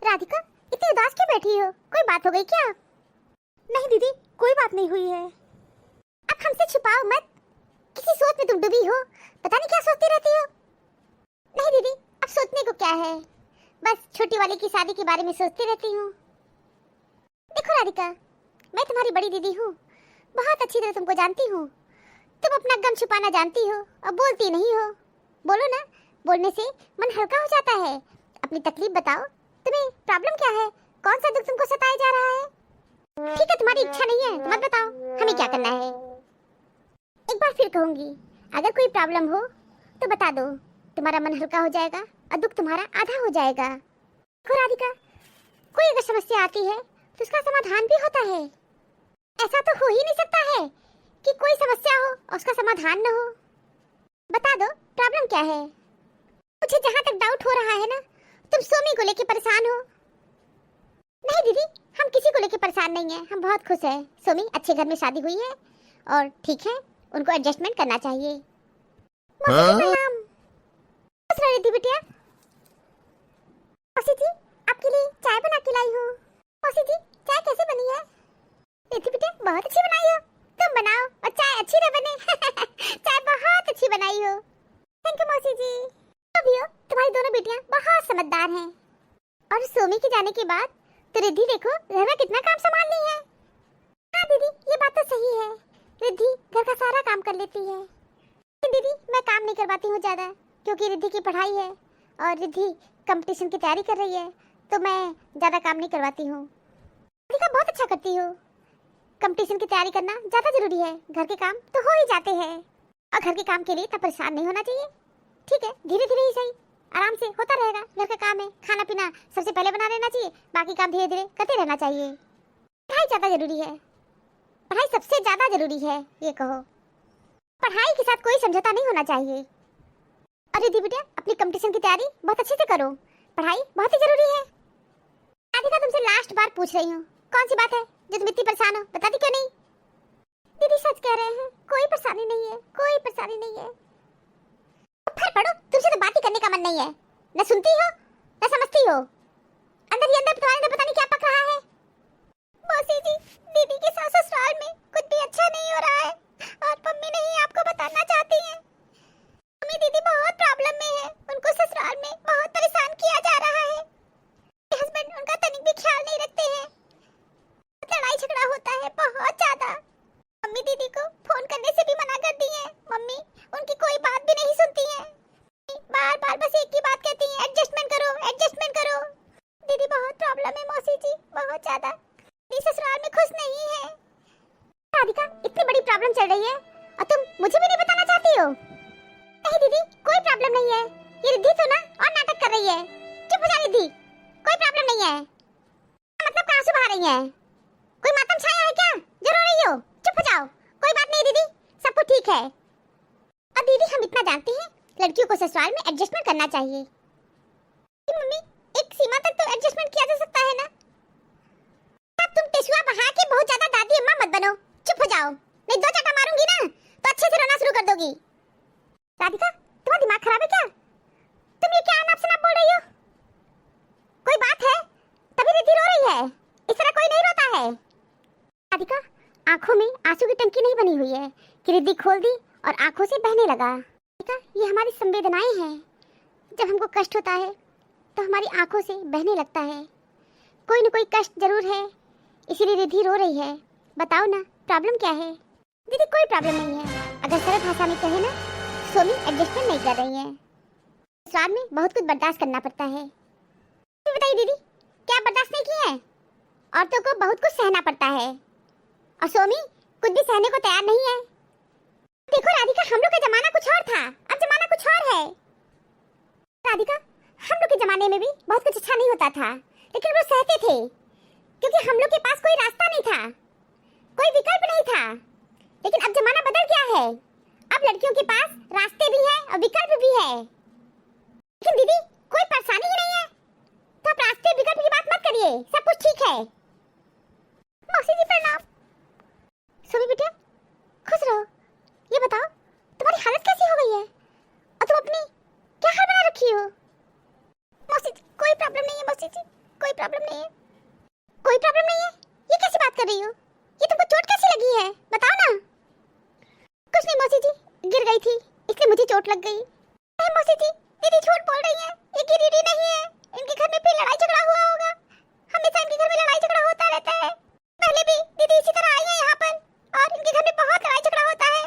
राधिका, इतनी उदास क्यों बैठी हो? कोई बात हो गई क्या? नहीं दीदी, कोई बात नहीं हुई है। अब हमसे छुपाओ मत। किसी सोच में तुम डूबी हो, पता नहीं क्या सोचती रहती हो। नहीं दीदी, अब सोचने को क्या है, बस छोटी वाली की शादी के बारे में सोचती रहती हूँ। देखो राधिका, मैं तुम्हारी बड़ी दीदी हूँ, बहुत अच्छी तरह तुमको जानती हूँ। तुम अपना गम छुपाना जानती हो और बोलती नहीं हो। बोलो ना, बोलने से मन हल्का हो जाता है। अपनी तकलीफ बताओ, तुम्हें प्रॉब्लम क्या है? कौन सा दुख तुमको सताया जा रहा है? ठीक है, तुम्हारी इच्छा नहीं है तो मत बताओ, हमें क्या करना है। एक बार फिर कहूंगी, अगर कोई प्रॉब्लम हो तो बता दो, तुम्हारा मन हल्का हो जाएगा और दुख तुम्हारा आधा हो जाएगा। देखो राधिका, कोई अगर समस्या आती है तो उसका समाधान भी होता है। ऐसा तो हो ही नहीं सकता है कि कोई समस्या हो और उसका समाधान न हो। बता दो, प्रॉब्लम क्या है? मुझे जहाँ तक डाउट हो रहा है ना, तुम सोमी को लेके परेशान हो। नहीं दीदी, हम किसी को लेके परेशान नहीं है, हम बहुत खुश हैं। सोमी अच्छे घर में शादी हुई है और ठीक है, उनको एडजस्टमेंट करना चाहिए। प्रणाम। खुश रहो रिद्धि बिटिया। मौसी जी, आपके लिए चाय बना के लाई हूँ। मौसी जी, चाय कैसे बनी है? रिद्धि बिटिया, बहुत अच्छी बनाई हो। तुम बनाओ और चाय अच्छी न बने। चाय बहुत अच्छी बनाई हो। थैंक यू मौसी जी। तो भी हो, तुम्हारी दोनों बेटियां बहुत समझदार हैं। और सोमी के जाने के बाद तो रिद्धि देखो घर में कितना काम संभाल ली है। हाँ दीदी, ये बात तो सही है, रिद्धि घर का सारा काम कर लेती है। दीदी, मैं काम नहीं करवाती हूँ ज्यादा, क्योंकि रिद्धि की पढ़ाई है और रिद्धि कंपटीशन की तैयारी कर रही है, तो मैं ज्यादा काम नहीं करवाती हूँ। रिद्धि बहुत अच्छा करती हो। कंपटीशन की तैयारी करना ज्यादा जरूरी है, घर के काम तो हो ही जाते हैं और घर के काम के लिए इतना परेशान नहीं होना चाहिए। ठीक है, धीरे धीरे ही सही, आराम से होता रहेगा। घर का काम है, खाना पीना सबसे पहले बना लेना चाहिए, बाकी काम धीरे धीरे करते रहना चाहिए। पढ़ाई ज्यादा जरूरी है, पढ़ाई सबसे ज्यादा जरूरी है, ये कहो। पढ़ाई के साथ कोई समझौता नहीं होना चाहिए। अरे दी बेटा, अपनी कंपटीशन की तैयारी बहुत अच्छे से करो, पढ़ाई बहुत ही जरूरी है। राधिका, तुमसे लास्ट बार पूछ रही हूँ, कौन सी बात है जो तुम इतनी परेशान हो, बता दी क्यों नहीं? दीदी सच कह रहे हैं, कोई परेशानी नहीं है, कोई परेशानी नहीं है। फट पड़ो, तुमसे तो बात ही करने का मन नहीं है, न सुनती हो न समझती हो। अंदर ही अंदर तुम्हारे अंदर पता नहीं क्या पक रहा है। मौसी जी, दीदी के सास ससुराल में कुछ भी अच्छा नहीं हो रहा है और मम्मी नहीं आपको बताना चाहती हैं। मम्मी दीदी बहुत प्रॉब्लम में है, उनको ससुराल में बहुत परेशान किया जा रहा है। हस्बैंड उनका तनिक भी ख्याल नहीं रखते हैं, लड़ाई झगड़ा होता है बहुत ज्यादा। मम्मी दीदी को फोन करने से भी मना कर दी है, मम्मी उनकी कोई बात भी नहीं सुनती है, बार बार बस एक ही बात कहती है, एडजस्टमेंट करो एडजस्टमेंट करो। दीदी बहुत प्रॉब्लम है मौसी जी, बहुत ज्यादा। दीदी ससुराल में खुश नहीं है। राधिका, इतनी बड़ी प्रॉब्लम चल रही है और तुम मुझे भी नहीं बताना चाहती हो? नहीं दीदी, कोई प्रॉब्लम नहीं है, ये रिद्धि तो ना और नाटक कर रही है। चुप हो जा रिद्धि, कोई प्रॉब्लम नहीं है। मतलब कहाँ से बाहर रही है? कोई मातम छाया है क्या जो रो रही हो? चुप हो जाओ, कोई बात नहीं दीदी, सब कुछ ठीक है। अब दीदी हम इतना जानते हैं, लड़कियों को ससुराल में एडजस्टमेंट करना चाहिए। मम्मी, एक सीमा तक तो एडजस्टमेंट किया जा सकता है ना। अब तुम टिशुआ बहा के बहुत ज्यादा दादी अम्मा मत बनो, चुप हो जाओ, नहीं दो चाटा मारूंगी ना तो अच्छे से रोना शुरू कर दोगी। राधिका, तुम्हारा दिमाग खराब है क्या? तुम ये क्या अनाप शनाप बोल रही हो? कोई बात है तभी रिद्धि रो रही है, इस तरह कोई नहीं रोता है। राधिका, आंखों में आंसू की टंकी नहीं बनी हुई है कि रिद्धि खोल दी और आंखों से बहने लगा। राधिका, ये हमारी संवेदनाएं हैं, जब हमको कष्ट होता है तो हमारी आंखों से बहने लगता है। कोई न कोई कष्ट जरूर है, इसीलिए रिद्धि रो रही है। बताओ ना, प्रॉब्लम क्या है? दीदी कोई प्रॉब्लम नहीं है, अगर सरल भाषा में कहे ना, सोमी एडजस्टमेंट नहीं कर रही है। ससुराल में बहुत कुछ बर्दाश्त करना पड़ता है। तो बताइए दीदी, क्या बर्दाश्त नहीं किया है? औरतों को बहुत कुछ सहना पड़ता है और सोमी कुछ भी सहने को तैयार नहीं है। देखो राधिका, हम लोग का जमाना कुछ और था, अब जमाना कुछ और है। राधिका, हम लोग के जमाने में भी बहुत कुछ अच्छा नहीं होता था, लेकिन वो सहते थे क्योंकि हम लोग के पास कोई रास्ता नहीं था, कोई विकल्प नहीं था। लेकिन अब जमाना बदल गया है, अब लड़कियों के पास रास्ते भी है और विकल्प भी है। लेकिन दीदी कोई परेशानी ही नहीं है, तो आप रास्ते विकल्प की बात मत करिए, सब कुछ ठीक है। मौसी जी प्रणाम। सोमी बेटा, खुश रहो। ये बताओ, तुम्हारी हालत कैसी हो गई है और तुम अपनी क्या हाल बना रखी हो? मौसी जी, कोई प्रॉब्लम नहीं है मौसी जी, कोई प्रॉब्लम नहीं है। कोई प्रॉब्लम नहीं है? ये कैसी बात कर रही हो? ये तुमको चोट कैसी लगी है? बताओ ना। कुछ नहीं मौसी जी, गिर गई थी इसलिए मुझे चोट लग गई। नहीं मौसी जी, दीदी झूठ बोल रही है, ये गिरी नहीं है। इनके घर में फिर लड़ाई झगड़ा हुआ होगा। हमेशा इनके घर में लड़ाई झगड़ा होता रहता है। पहले भी दीदी इसी तरह आई है यहाँ पर और इनके घर में बहुत लड़ाई झगड़ा होता है।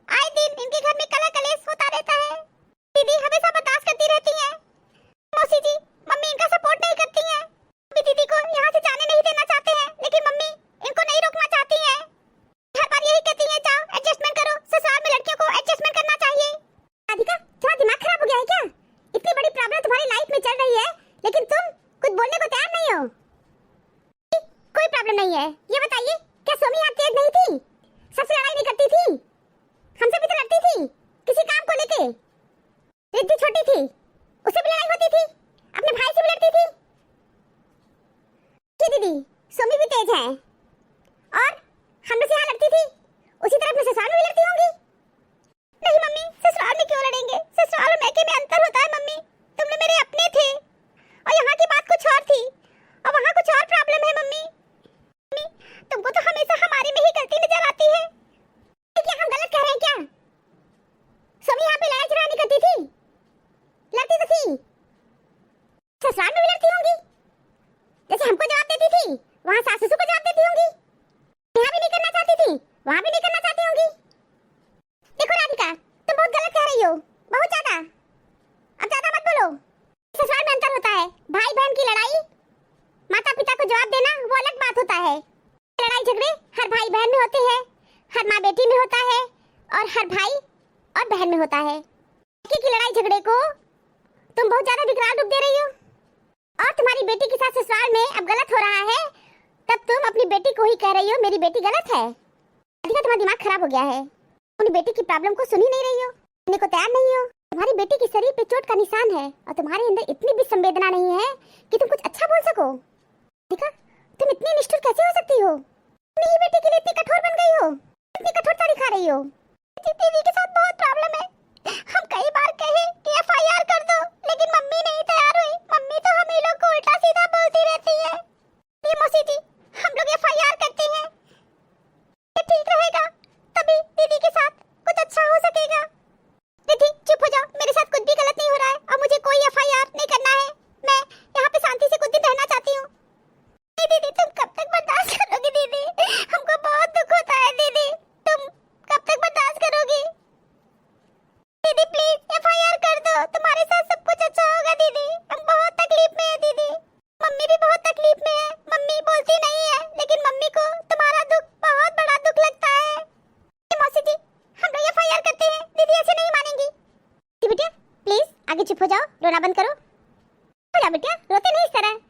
आए दिन इनके घर में कलह कलेश होता रहता है। दीदी हमेशा बर्दाश्त करती रहती हैं। मौसी जी, मम्मी इनका सपोर्ट नहीं करती हैं। अभी दीदी को यहाँ से जाने नहीं देना चाहते हैं, लेकिन मम्मी इनको नहीं रोकना चाहती हैं। हर बार यही कहती हैं, जाओ एडजस्टमेंट करो। ससुराल में लड़कियों को एडजस्टमेंट करना चाहिए। राधिका, तुम्हारा दिमाग खराब हो गया है क्या? इतनी बड़ी प्रॉब्लम तुम्हारी लाइफ में चल रही है, लेकिन तुम कुछ बोलने को तैयार नहीं हो। कोई प्रॉब्लम नहीं है। ये बताइए, क्या सोमी यहाँ तेज नहीं थी? सबसे लड़ाई नहीं करती थी? हमसे भी तो लड़ती थी किसी काम को लेके। रिद्धि छोटी थी, उससे भी लड़ाई होती थी, अपने भाई से भी लड़ती थी। कि दीदी सोमी भी तेज है और हम लोग से यहाँ लड़ती थी, उसी तरह अपने ससुराल में भी लड़ती होंगी। नहीं मम्मी, ससुराल में क्यों लड़ेंगे? ससुराल और मैके में अंतर होता है मम्मी। तुम लोग मेरे अपने थे और यहाँ की बात कुछ और थी और वहाँ कुछ और प्रॉब्लम है मम्मी। तुमको तो हमेशा हमारे में ही गलती नजर आती है। क्या हम गलत कह रहे हैं क्या? सोमी यहाँ पे लड़ाई झगड़ा नहीं करती थी? लड़ती तो थी, ससुराल में भी लड़ती होंगी। जैसे हमको जवाब देती थी, वहाँ सास ससुर को जवाब देती होंगी। यहाँ भी नहीं करना चाहती थी, वहाँ भी नहीं करना चाहती होंगी। देखो राधिका, तुम बहुत गलत कह रही हो, बहुत ज्यादा। अब ज्यादा मत बोलो। ससुराल में अंतर होता है। भाई बहन की लड़ाई, माता पिता को जवाब देना वो अलग बात होता है। लड़ाई झगड़े हर भाई बहन में होते हैं, हर माँ बेटी में होता है और हर भाई और बहन में होता है। की लड़ाई झगड़े को तुम बहुत ज्यादा विकराल रूप दे रही हो और तुम्हारी बेटी के साथ ससुराल में अब गलत हो रहा है, तब तुम अपनी बेटी को ही कह रही हो मेरी बेटी गलत है। तुम्हारा दिमाग खराब हो गया है। अपनी बेटी की प्रॉब्लम को सुन ही नहीं रही हो, सुनने को तैयार नहीं हो। तुम्हारी बेटी के शरीर पे चोट का निशान है और तुम्हारे अंदर इतनी भी संवेदना नहीं है कि तुम कुछ अच्छा बोल सको। देखा, तुम इतनी निष्ठुर कैसे हो सकती हो? अपनी बेटी के लिए इतनी कठोर बन गई हो, इतनी कठोरता दिखा रही हो। दीदी के साथ बहुत प्रॉब्लम है। हम कई बार कहे कि एफआईआर कर दो, लेकिन मम्मी नहीं तैयार हुई। मम्मी तो हम ही लोग को उल्टा सीधा बोलती रहती है। ये मौसी जी, हम लोग एफआईआर करते हैं, ये ठीक रहेगा, तभी दीदी के साथ कुछ अच्छा हो सकेगा। दीदी चुप हो जाओ, मेरे साथ कुछ भी गलत नहीं हो रहा है और मुझे कोई एफआईआर नहीं करना है। मैं यहाँ पे शांति से कुछ दिन रहना चाहती हूँ। दीदी तुम कब तक बर्दाश्त करोगी? दीदी हमको बहुत दुख होता है। दीदी तुम कब तक बर्दाश्त करोगी? दीदी प्लीज एफआईआर कर दो, तुम्हारे साथ सब कुछ अच्छा होगा। दीदी हम बहुत तकलीफ में है। दीदी मम्मी भी बहुत तकलीफ में है। मम्मी बोलती नहीं है, लेकिन मम्मी को तुम्हारा दुख बहुत बड़ा दुख लगता है। मौसी जी, हम लोग एफआईआर करते हैं, दीदी ऐसे नहीं मानेंगी। बेटा प्लीज आगे चुप हो जाओ, रोना बंद करो। हो जा बेटा, रोते नहीं इस तरह।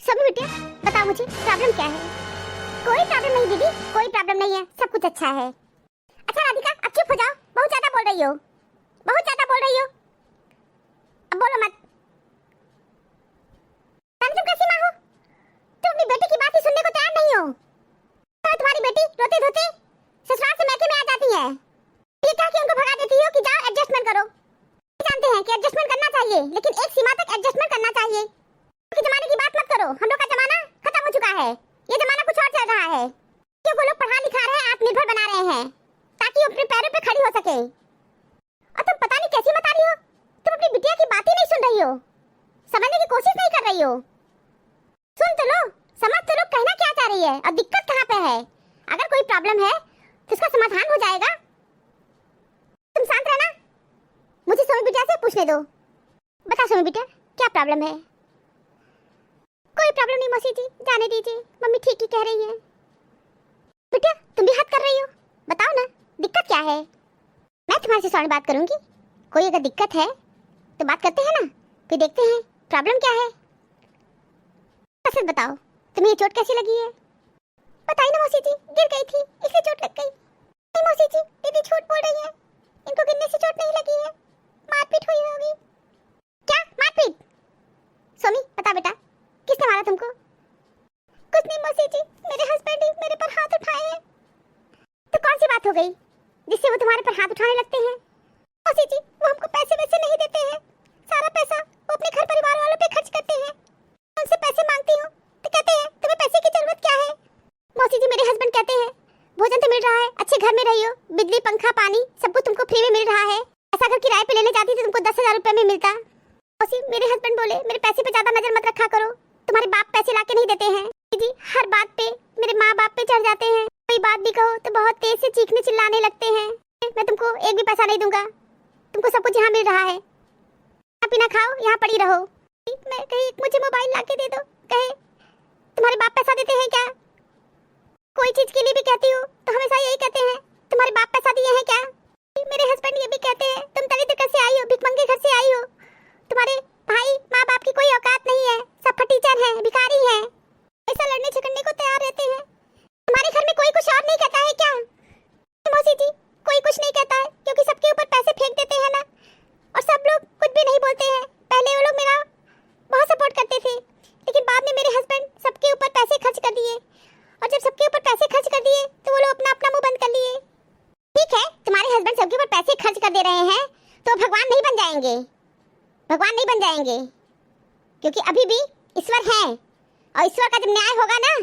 सब बेटा बताओ मुझे प्रॉब्लम क्या है? कोई प्रॉब्लम नहीं दीदी, कोई प्रॉब्लम नहीं है, सब कुछ अच्छा है। अच्छा राधिका, अब चुप हो जाओ, बहुत ज्यादा बोल रही हो, बहुत ज्यादा बोल रही हो। अब बोलो मत। तुम कैसी माँ हो? तुम अपनी बेटी की बात ही सुनने को तैयार नहीं हो। तो तुम्हारी बेटी रोते धोते ससुराल से मैके में आ जाती है। ये क्या कि उनको भगा देती हो कि जाओ एडजस्टमेंट करो। जानते हैं कि एडजस्टमेंट करना चाहिए, लेकिन एक सीमा तक एडजस्टमेंट करना चाहिए। कि जमाने की बात मत करो, हम लोग का जमाना खत्म हो चुका है। ये जमाना कुछ और चल रहा है। क्योंकि लोग पढ़ा लिखा रहे हैं, आत्मनिर्भर बना रहे हैं ताकि वो अपने पैरों पे खड़ी हो सके। और तुम पता नहीं कैसी बता रही हो, तुम अपनी बिटिया की बात ही नहीं सुन रही हो, समझने की कोशिश नहीं कर रही हो। सुन तो लो, समझ तो लो कहना क्या चाह रही है और दिक्कत कहाँ पे है। अगर कोई प्रॉब्लम है तो इसका समाधान हो जाएगा। तुम शांत रहना, मुझे सोमी बिटिया से पूछने दो। बता सोमी बिटिया, क्या प्रॉब्लम है? कोई प्रॉब्लम नहीं मौसी जी, जाने दीजिए, मम्मी ठीक ही कह रही है। बेटा तुम भी हद कर रही हो, बताओ ना दिक्कत क्या है? मैं तुम्हारे से सॉरी बात करूंगी। कोई अगर दिक्कत है तो बात करते हैं ना, फिर देखते हैं प्रॉब्लम क्या है। सच बताओ, तुम्हें ये चोट कैसी लगी है? बताइए ना मौसी जी, गिर गई थी इसलिए चोट लग गई। नहीं मौसी जी, दीदी झूठ बोल रही है, इनको गिरने से चोट नहीं लगी है, मारपीट हुई होगी। क्या मारपीट? सोमी बता बेटा, किसने मारा तुमको? कुछ नहीं मौसी जी, मेरे हस्बैंड ही मेरे पर हाथ उठाए हैं। तो कौन सी बात हो गई जिससे वो तुम्हारे पर हाथ उठाने लगते हैं? मौसी जी वो हमको पैसे वैसे नहीं देते हैं, सारा पैसा वो अपने घर परिवार वालों पे खर्च करते हैं। उनसे पैसे मांगती हूँ तो कहते हैं तुम्हें पैसे की जरूरत क्या है। मौसी जी, मेरे हस्बैंड कहते हैं भोजन तो मिल रहा है, अच्छे घर में रही हो, बिजली पंखा पानी सब कुछ तुमको फ्री में मिल रहा है। ऐसा घर किराए पे लेने जाती थी तुमको 10,000 रुपए में मिलता। मौसी, मेरे हस्बैंड बोले मेरे पैसे पे ज्यादा नजर मत रखा करो, तुम्हारे बाप पैसे लाके नहीं देते हैं। जी, हर बात पे मेरे माँ बाप पे चढ़ जाते हैं, कोई बात भी कहो तो बहुत तेज से चीखने चिल्लाने लगते हैं। मैं तुमको एक भी पैसा नहीं दूंगा, तुमको सब कुछ यहाँ मिल रहा है, खाना पीना खाओ, यहाँ पड़ी रहो। मैं कहीं मुझे मोबाइल लाके दे दो, कहे तुम्हारे बाप पैसा देते हैं क्या। कोई चीज के लिए भी कहती हूँ तो हमेशा यही कहते हैं तुम्हारे बाप पैसा दिए हैं क्या। मेरे हस्बैंड ये भी कहते हैं तुम दलित घर से आई हो, भिखमंगे घर से आई हो, तुम्हारे भाई माँ बाप की कोई औकात नहीं है, सब फटीचर हैं, भिखारी हैं, ऐसा लड़ने झगड़ने को तैयार रहते हैं। तुम्हारे घर में कोई कुछ और नहीं कहता है क्या। मौसी जी, कोई कुछ नहीं कहता है क्योंकि सबके ऊपर पैसे फेंक देते हैं ना, और सब लोग कुछ भी नहीं बोलते हैं। पहले वो लोग मेरा बहुत सपोर्ट करते थे, लेकिन बाद में मेरे हस्बैंड सबके ऊपर पैसे खर्च कर दिए, और जब सबके ऊपर पैसे खर्च कर दिए तो वो लोग अपना अपना मुंह बंद कर लिए। ठीक है, तुम्हारे हस्बैंड सबके ऊपर पैसे खर्च कर दे रहे हैं तो भगवान नहीं बन जाएंगे, भगवान नहीं बन जाएंगे, क्योंकि अभी भी ईश्वर हैं, और ईश्वर का जब न्याय होगा ना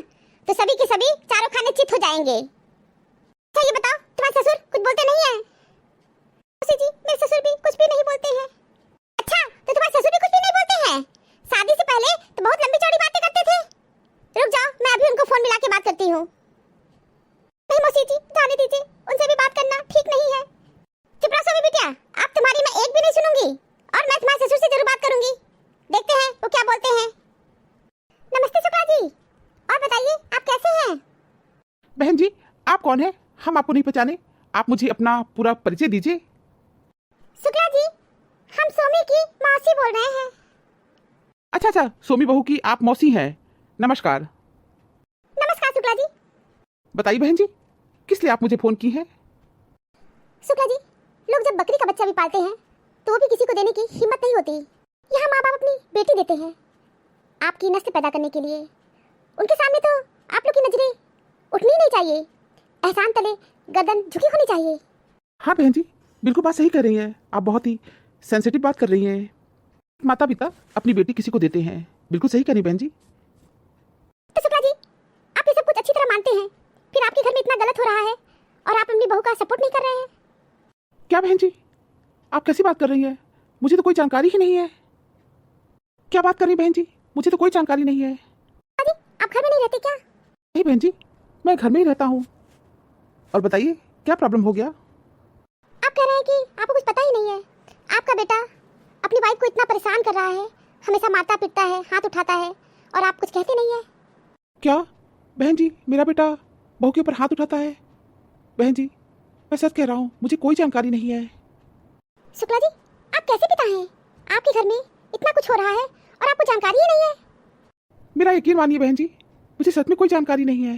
तो सभी के सभी चारों खाने चित हो जाएंगे। अच्छा ये बताओ, तुम्हारे ससुर कुछ बोलते नहीं है। मौसी जी, मेरे ससुर भी कुछ भी नहीं बोलते हैं। अच्छा, तो तुम्हारे ससुर भी कुछ भी नहीं बोलते हैं। शादी से पहले तो बहुत लंबी चौड़ी बातें करते थे। रुक जाओ, मैं अभी उनको फोन मिला के बात करती हूँ। नहीं मौसी जी, जाने दीजिए, उनसे भी बात करना ठीक नहीं है। चुप रहो सभी बिटिया, आप तुम्हारी मैं एक भी नहीं सुनूंगी, और मैं तुम्हारे ससुर से जरूर बात करूंगी, देखते हैं वो क्या बोलते हैं। नमस्ते शुक्ला जी, और बताइए आप कैसे हैं। बहन जी, आप कौन है, हम आपको नहीं पहचाने, आप मुझे अपना पूरा परिचय दीजिए। शुक्ला जी, हम सोमी की मौसी बोल रहे हैं। अच्छा अच्छा, सोमी बहू की आप मौसी हैं, नमस्कार। नमस्कार शुक्ला जी। बताइए बहन जी, किस लिए आप मुझे फोन की है। शुक्ला जी, लोग जब बकरी का बच्चा भी पालते हैं तो वो भी किसी को देने की हिम्मत नहीं होती। यहाँ माँ बाप अपनी बेटी देते हैं आपकी नस्ल पैदा करने के लिए, उनके सामने तो आप लोग की नजरें उठनी नहीं चाहिए, एहसान तले गर्दन झुकी होनी चाहिए। हाँ बहन जी, बिल्कुल बात सही कर रही हैं, आप बहुत ही सेंसिटिव बात कर रही हैं। माता पिता अपनी बेटी किसी को देते हैं, बिल्कुल सही करी बहन जी। तो शुक्ला जी, आप ये सब कुछ अच्छी तरह मानते हैं, फिर आपके घर में इतना गलत हो रहा है और आप अपनी बहू का सपोर्ट नहीं कर रहे हैं। क्या बहन जी, आप कैसी बात कर रही हैं, मुझे तो कोई जानकारी ही नहीं है। क्या बात कर रही बहन जी, मुझे तो कोई जानकारी नहीं है। आप घर में नहीं रहते क्या। नहीं बहन जी, मैं घर में ही रहता हूँ। और बताइए क्या प्रॉब्लम हो गया। आप कह रहे हैं कि आपको कुछ पता ही नहीं है, आपका बेटा अपनी वाइफ को इतना परेशान कर रहा है, हमेशा मारता पीटता है, हाथ उठाता है, और आप कुछ कहते नहीं है। क्या बहन जी, मेरा बेटा बहू के ऊपर हाथ उठाता है। बहन जी, मैं सच कह रहा हूँ, मुझे कोई जानकारी नहीं है। शुक्ला जी, आप कैसे पिता हैं, आपके घर में इतना कुछ हो रहा है और आपको जानकारी ही नहीं है। मेरा यकीन मानिए बहन जी, मुझे सच में कोई जानकारी नहीं है।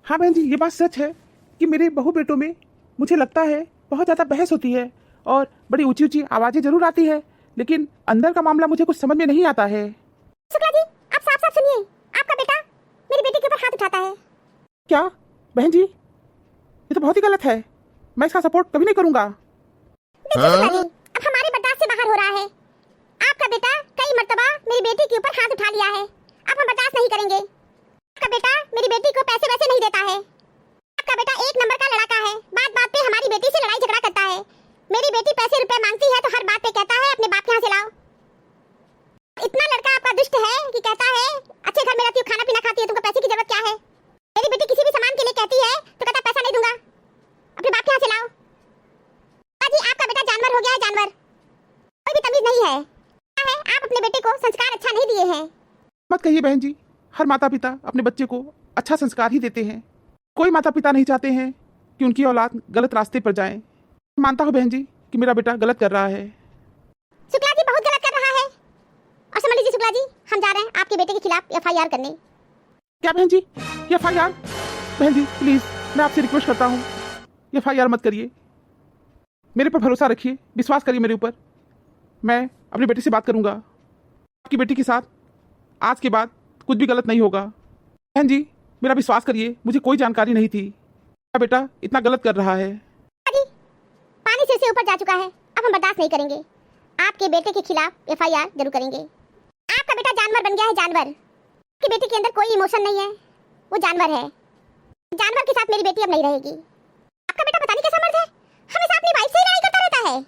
हाँ बहन जी, ये बात सच है कि मेरे बहू बेटों में मुझे लगता है बहुत ज़्यादा बहस होती है और बड़ी ऊंची ऊंची आवाज़ें जरूर आती है, लेकिन अंदर का मामला मुझे कुछ समझ में नहीं आता है। शुक्ला जी, आप साफ साफ सुनिए, आपका बेटा मेरी बेटी के ऊपर हाथ उठाता है। क्या बहन जी, ये तो बहुत ही गलत है, मैं इसका सपोर्ट कभी नहीं करूँगा। देखिए शुक्ला जी, अब हमारे बर्दाश्त से बाहर हो रहा है। आपका बेटा कई मर्तबा मेरी बेटी के ऊपर हाथ उठा लिया है, अब हम बर्दाश्त नहीं करेंगे। आपका बेटा मेरी बेटी को पैसे वैसे नहीं देता है, आपका बेटा एक नंबर का लड़का है, बात बात पे हमारी बेटी से लड़ाई झगड़ा करता है। मेरी बेटी पैसे रुपए मांगती है तो हर बात पे कहता है अपने बाप के यहाँ से लाओ। इतना लड़का आपका दुष्ट है कि कहता है अच्छे घर में रहती हो, खाना पीना खाती है, तुमको पैसे की जरूरत क्या है। मेरी बेटी किसी भी सामान के लिए कहती है तो कहता पैसा नहीं दूंगा, अपने बाप के यहाँ से लाओ। जी, आपका बेटा जानवर हो गया है, जानवर, कोई भी तमीज नहीं है। क्या है, आप अपने बेटे को संस्कार अच्छा नहीं दिए हैं। मत कहिए बहन जी, हर माता पिता अपने बच्चे को अच्छा संस्कार ही देते हैं, कोई माता पिता नहीं चाहते हैं कि उनकी औलाद गलत रास्ते पर जाए। मानता हूँ बहन जी कि मेरा बेटा गलत कर रहा है। शुक्ला जी बहुत गलत कर रहा है, और समझ लीजिए शुक्ला जी, हम जा रहे हैं आपके बेटे के खिलाफ FIR करने। क्या बहन जी, FIR? बहन जी प्लीज, मैं आपसे रिक्वेस्ट करता हूँ, FIR मत करिए, मेरे पर भरोसा रखिए, विश्वास करिए मेरे ऊपर। मैं अपनी बेटी से बात करूँगा, आपकी बेटी के साथ आज के बाद कुछ भी गलत नहीं होगा। बहन जी मेरा विश्वास करिए, मुझे कोई जानकारी नहीं थी, मेरा बेटा इतना गलत कर रहा है। पानी सिर से ऊपर जा चुका है, अब हम बर्दाश्त नहीं करेंगे, आपके बेटे के खिलाफ FIR जरूर करेंगे। आपका आपका बेटा जानवर बन गया है, जानवर। कि बेटी के अंदर कोई इमोशन नहीं है, वो जानवर है। जानवर के साथ मेरी बेटी अब नहीं रहेगी। आपका बेटा पता नहीं कैसा मर्द है, हमेशा अपनी वाइफ से ही लड़ाई करता रहता है।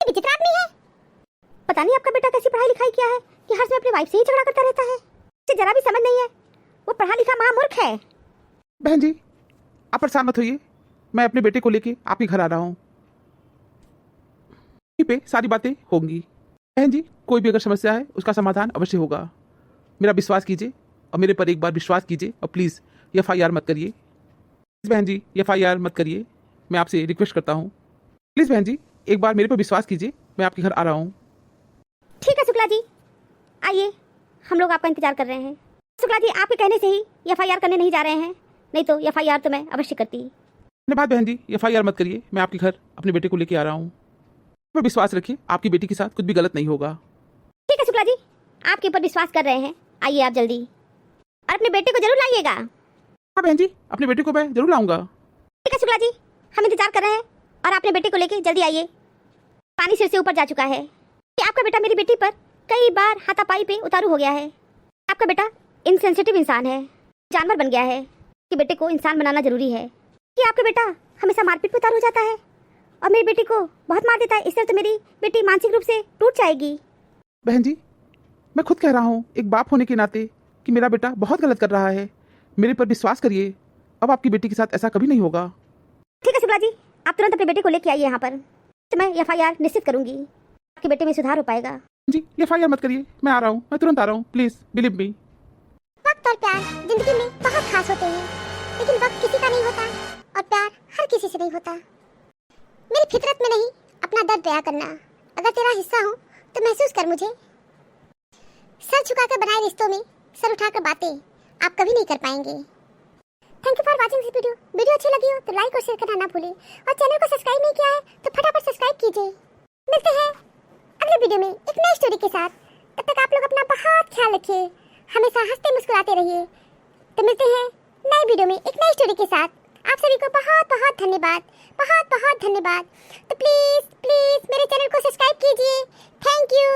ये विचित्र आदमी है। पता नहीं आपका बेटा कैसी पढ़ाई लिखाई किया है कि हर समय अपनी वाइफ से ही झगड़ा करता रहता है। इसे जरा भी समझ नहीं है, वो पढ़ा लिखा महामूर्ख है। बहन जी, आप परेशान मत होइए, मैं अपने बेटे को लेके आपके घर आ रहा हूँ। यहीं पे सारी बातें होंगी। बहन जी, कोई भी अगर समस्या है उसका समाधान अवश्य होगा। मेरा विश्वास कीजिए और मेरे पर एक बार विश्वास कीजिए और प्लीज़ FIR मत करिए। प्लीज़ बहन जी, FIR मत करिए, मैं आपसे रिक्वेस्ट करता हूँ। प्लीज़ बहन जी, एक बार मेरे पर विश्वास कीजिए, मैं आपके घर आ रहा हूँ। ठीक है शुक्ला जी, आइए, हम लोग आपका इंतजार कर रहे हैं। शुक्ला जी, आपके कहने से ही FIR करने नहीं जा रहे हैं, नहीं तो FIR तो मैं अवश्य करती। धन्यवाद बहन जी, FIR मत करिए, मैं आपके घर अपने बेटे को लेके आ रहा हूँ। पर विश्वास रखिए, आपकी बेटी के साथ कुछ भी गलत नहीं होगा। ठीक है शुक्ला जी, आपके ऊपर विश्वास कर रहे हैं, आइए आप जल्दी, और अपने बेटे को जरूर लाइएगा। हाँ बहन जी, अपने बेटे को मैं जरूर लाऊंगा। ठीक है शुक्ला जी, हम इंतजार कर रहे हैं और अपने बेटे को लेके जल्दी आइए। पानी सिर से ऊपर जा चुका है कि आपका बेटा मेरी बेटी पर कई बार हाथापाई पे उतारू हो गया है। आपका बेटा इनसेंसिटिव इंसान है, जानवर बन गया है कि बेटे को इंसान बनाना जरूरी है। कि आपका बेटा हमेशा मारपीट पे उतारू हो जाता है और मेरी बेटी को बहुत मार देता है, इससे तो मेरी बेटी मानसिक रूप से टूट जाएगी। बहन जी, मैं खुद कह रहा हूँ एक बाप होने के नाते कि मेरा बेटा बहुत गलत कर रहा है। मेरे पर विश्वास करिए, अब आपकी बेटी के साथ ऐसा कभी नहीं होगा। ठीक है शुक्ला जी, आप तुरंत अपने बेटे को लेके आइए यहाँ पर, तो मैं FIR निश्चित करूंगी, आपके बेटे में सुधार हो पाएगा। जी, FIR मत करिए, मैं आ रहा हूँ, मैं तुरंत आ रहा हूँ, प्लीज़ बिलीव मी। वक्त और प्यार जिंदगी में बहुत खास होते हैं, लेकिन वक्त किसी का नहीं होता और प्यार हर किसी से नहीं होता। मेरी फितरत में नहीं अपना दर्द बयां करना। अगर तेरा हिस्सा हूँ तो महसूस कर मुझे। सर झुकाकर बनाए रिश्तों में सर उठाकर बातें आप कभी नहीं कर पाएंगे। Thank you for watching this video. Video अच्छी लगी हो तो लाइक और शेयर करना ना भूलें, और चैनल को सब्सक्राइब नहीं किया है तो फटाफट सब्सक्राइब कीजिए। मिलते हैं अगले वीडियो में एक नई स्टोरी के साथ। तब तक आप लोग अपना बहुत ख्याल रखिए, हमेशा हंसते मुस्कुराते रहिए। तो मिलते हैं नई वीडियो में एक नई स्टोरी के साथ। आप सभी को बहुत बहुत धन्यवाद, बहुत बहुत धन्यवाद। तो प्लीज़ प्लीज़ मेरे चैनल को सब्सक्राइब कीजिए। Thank you.